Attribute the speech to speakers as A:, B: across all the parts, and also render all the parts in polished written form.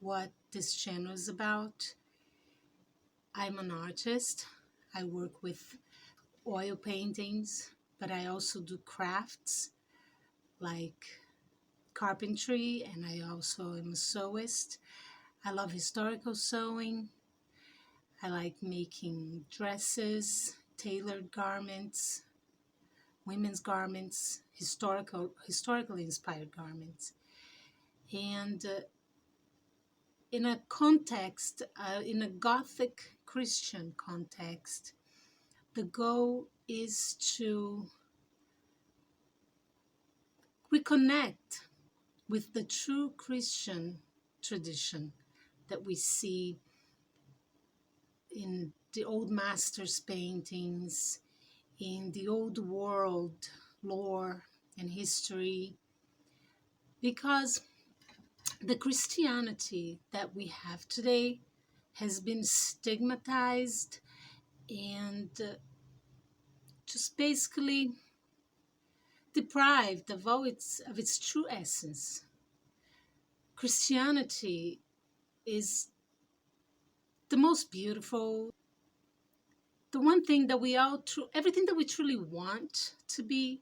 A: what this channel is about. I'm an artist. I work with oil paintings, but I also do crafts like carpentry, and I also am a sewist. I love historical sewing. I like making dresses, tailored garments, women's garments, historically inspired garments. And in a context, in a Gothic Christian context, the goal is to reconnect with the true Christian tradition that we see in the old masters' paintings, in the old world lore and history, because the Christianity that we have today has been stigmatized and just basically deprived of its true essence. Christianity is the most beautiful, the one thing that everything that we truly want to be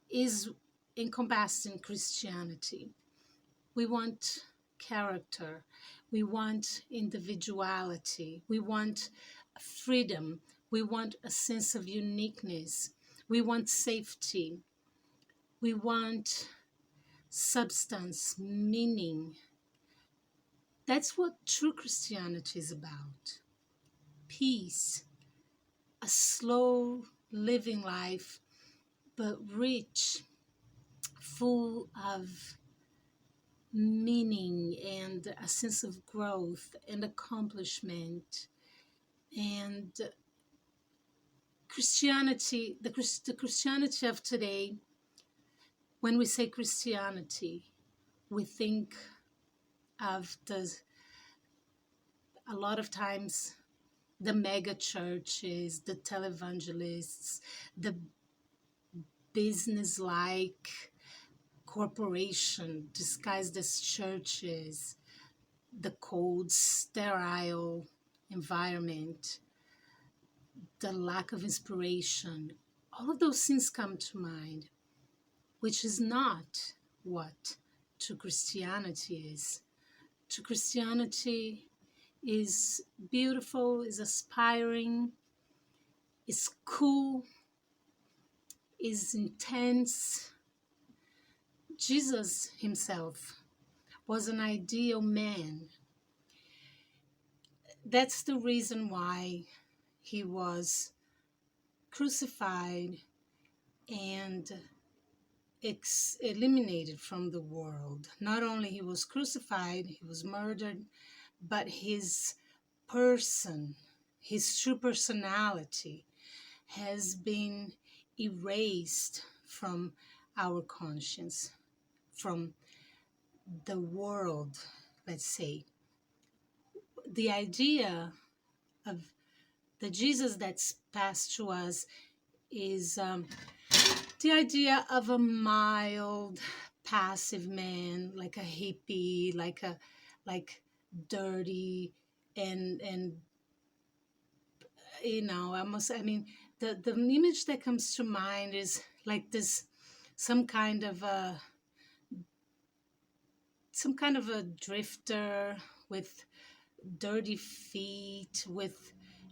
A: is encompassed in Christianity. We want character, we want individuality, we want freedom, we want a sense of uniqueness, we want safety, we want substance, meaning. That's what true Christianity is about. Peace, a slow living life, but rich, full of meaning and a sense of growth and accomplishment. And Christianity, the Christianity of today, when we say Christianity, we think of a lot of times the mega churches, the televangelists, the business-like corporation disguised as churches, the cold, sterile environment, the lack of inspiration. All of those things come to mind, which is not what true Christianity is. True Christianity is beautiful, is aspiring, is cool, is intense. Jesus himself was an ideal man. That's the reason why he was crucified and eliminated from the world. Not only he was crucified, he was murdered, but his person, his true personality has been erased from our conscience, from the world, let's say. The idea of the Jesus that's passed to us is the idea of a mild, passive man, like a hippie, like dirty, and the image that comes to mind is like this, some kind of a drifter with dirty feet, with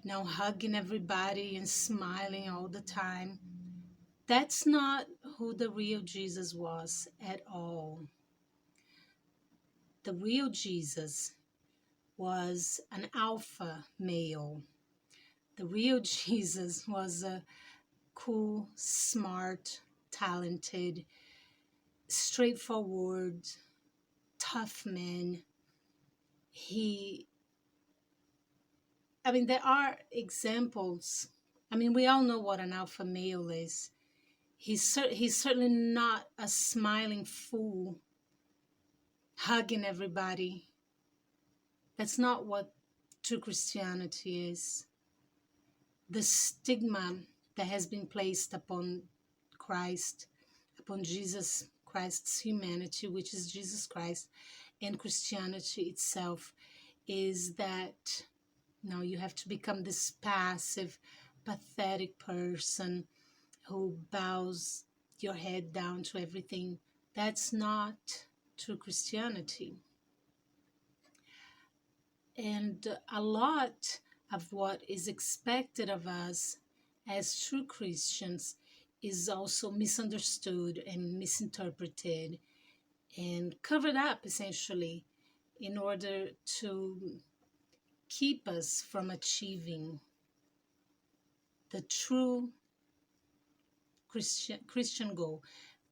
A: hugging everybody and smiling all the time. That's not who the real Jesus was at all. The real Jesus was an alpha male. The real Jesus was a cool, smart, talented, straightforward, tough man. There are examples. We all know what an alpha male is. He's certainly not a smiling fool, hugging everybody. That's not what true Christianity is. The stigma that has been placed upon Christ, upon Jesus, Christ's humanity, which is Jesus Christ, and Christianity itself, is that now you have to become this passive, pathetic person who bows your head down to everything. That's not true Christianity. And a lot of what is expected of us as true Christians is also misunderstood and misinterpreted and covered up, essentially, in order to keep us from achieving the true Christian goal.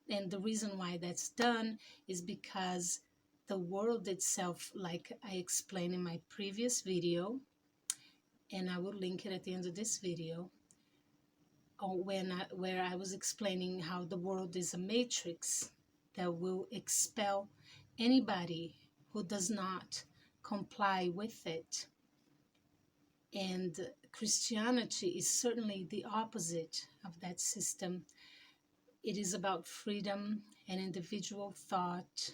A: And the reason why that's done is because the world itself, like I explained in my previous video, and I will link it at the end of this video, where I was explaining how the world is a matrix that will expel anybody who does not comply with it. And Christianity is certainly the opposite of that system. It is about freedom and individual thought.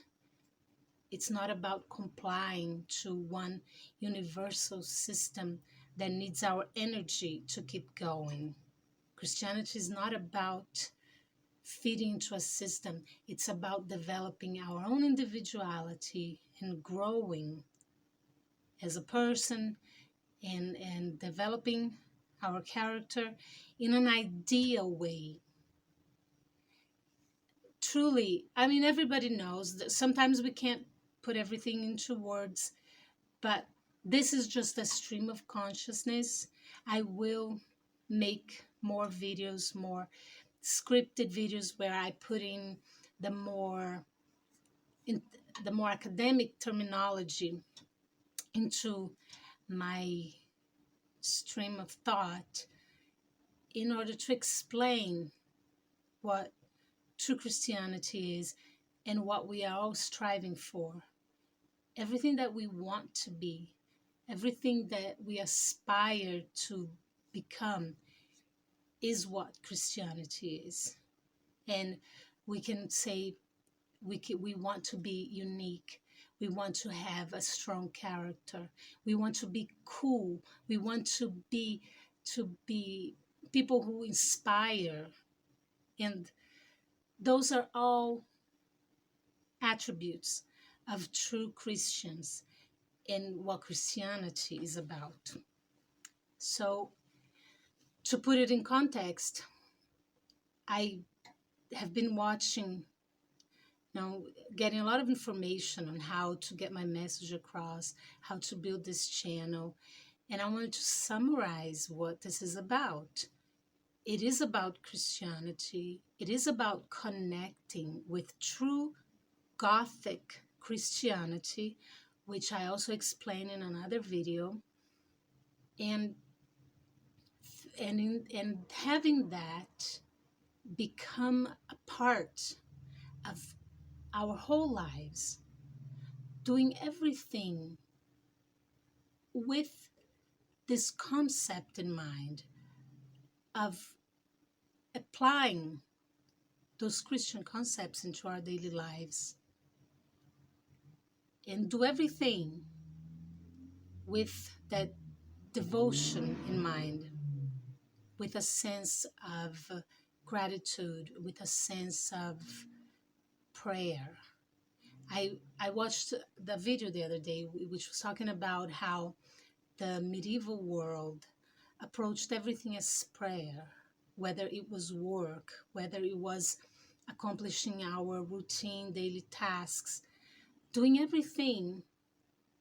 A: It's not about complying to one universal system that needs our energy to keep going. Christianity is not about fitting into a system. It's about developing our own individuality and growing as a person and developing our character in an ideal way. Truly, I mean, everybody knows that sometimes we can't put everything into words, but this is just a stream of consciousness. I will make more videos, more scripted videos where I put in the more academic terminology into my stream of thought in order to explain what true Christianity is and what we are all striving for. Everything that we want to be, everything that we aspire to become is what Christianity is. And we can say we want to be unique. We want to have a strong character. We want to be cool. We want to be people who inspire. And those are all attributes of true Christians and what Christianity is about. So, to put it in context, I have been watching, getting a lot of information on how to get my message across, how to build this channel, and I wanted to summarize what this is about. It is about Christianity. It is about connecting with true Gothic Christianity, which I also explain in another video, and having that become a part of our whole lives, doing everything with this concept in mind of applying those Christian concepts into our daily lives, and do everything with that devotion in mind, with a sense of gratitude, with a sense of prayer. I watched the video the other day, which was talking about how the medieval world approached everything as prayer, whether it was work, whether it was accomplishing our routine daily tasks, doing everything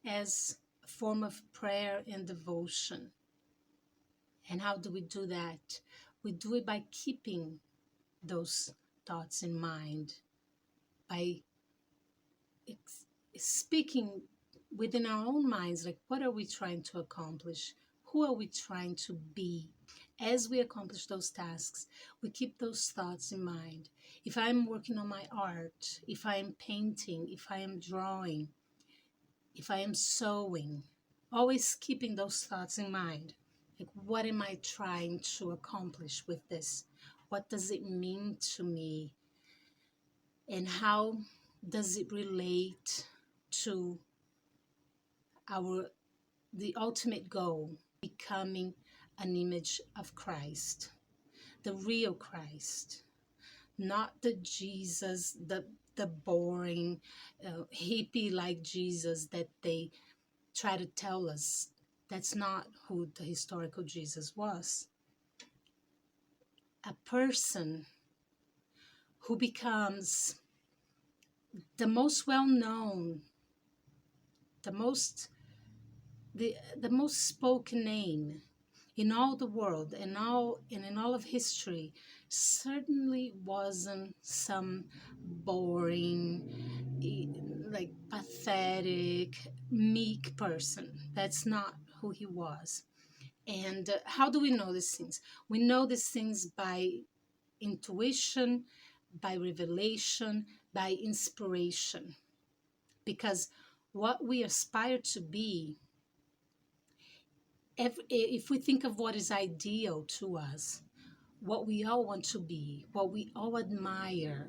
A: as a form of prayer and devotion. And how do we do that? We do it by keeping those thoughts in mind, by speaking within our own minds, like, what are we trying to accomplish? Who are we trying to be? As we accomplish those tasks, we keep those thoughts in mind. If I'm working on my art, if I am painting, if I am drawing, if I am sewing, always keeping those thoughts in mind. Like, what am I trying to accomplish with this? What does it mean to me? and how does it relate to the ultimate goal, becoming an image of Christ, the real Christ, not the Jesus, the boring hippie like Jesus that they try to tell us. That's not who the historical Jesus was. A person who becomes the most well-known, the most spoken name in all the world and in all of history, certainly wasn't some boring, like pathetic, meek person. That's not who he was. And how do we know these things? We know these things by intuition, by revelation, by inspiration. Because what we aspire to be, if we think of what is ideal to us, what we all want to be, what we all admire,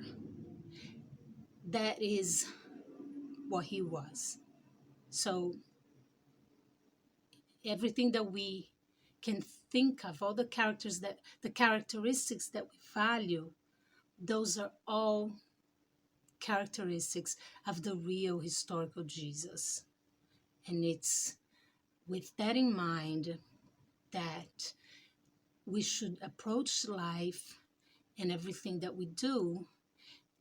A: that is what he was. So everything that we can think of, all the characteristics that we value, those are all characteristics of the real historical Jesus. And it's with that in mind that we should approach life and everything that we do.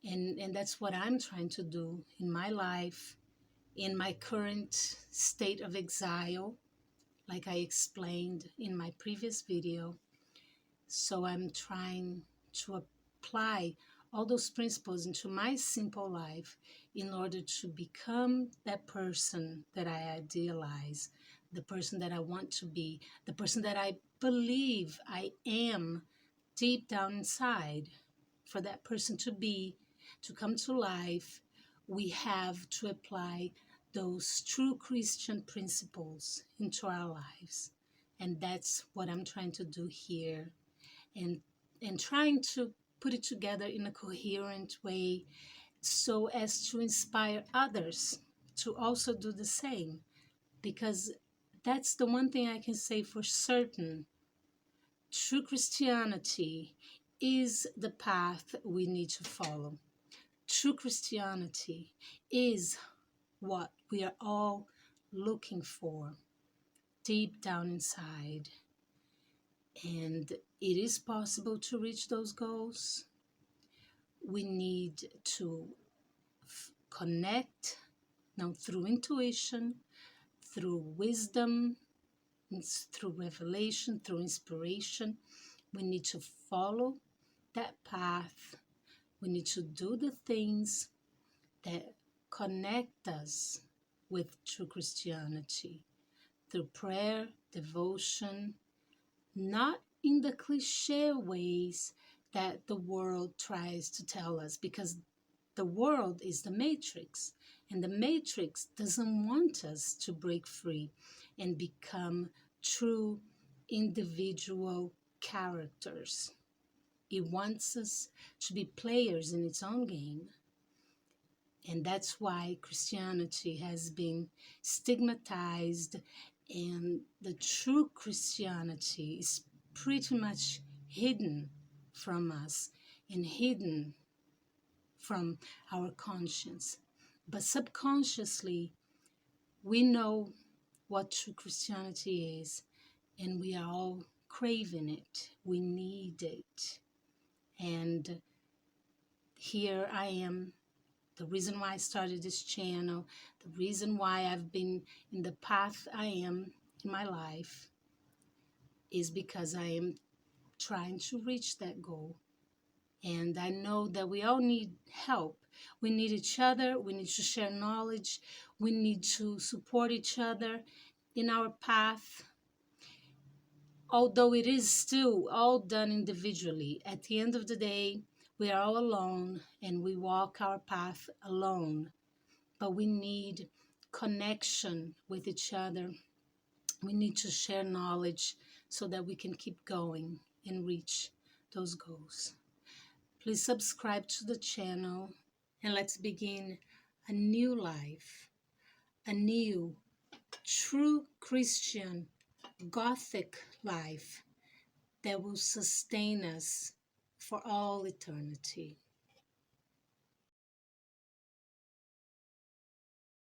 A: And that's what I'm trying to do in my life, in my current state of exile, like I explained in my previous video. So I'm trying to apply all those principles into my simple life in order to become that person that I idealize, the person that I want to be, the person that I believe I am deep down inside. For that person to come to life, we have to apply those true Christian principles into our lives. And that's what I'm trying to do here, and trying to put it together in a coherent way so as to inspire others to also do the same. Because that's the one thing I can say for certain. True Christianity is the path we need to follow. True Christianity is what we are all looking for deep down inside. And it is possible to reach those goals. We need to connect now through intuition, through wisdom, through revelation, through inspiration. We need to follow that path. We need to do the things that connect us with true Christianity through prayer, devotion, not in the cliche ways that the world tries to tell us, because the world is the matrix, and the matrix doesn't want us to break free and become true individual characters. It wants us to be players in its own game. And that's why Christianity has been stigmatized, and the true Christianity is pretty much hidden from us and hidden from our conscience. But subconsciously, we know what true Christianity is, and we are all craving it. We need it. And here I am. The reason why I started this channel, the reason why I've been in the path I am in my life, is because I am trying to reach that goal. And I know that we all need help. We need each other. We need to share knowledge. We need to support each other in our path. Although it is still all done individually, at the end of the day, we are all alone and we walk our path alone. But we need connection with each other. We need to share knowledge so that we can keep going and reach those goals. Please subscribe to the channel and let's begin a new life, a new, true Christian, Gothic life that will sustain us for all eternity.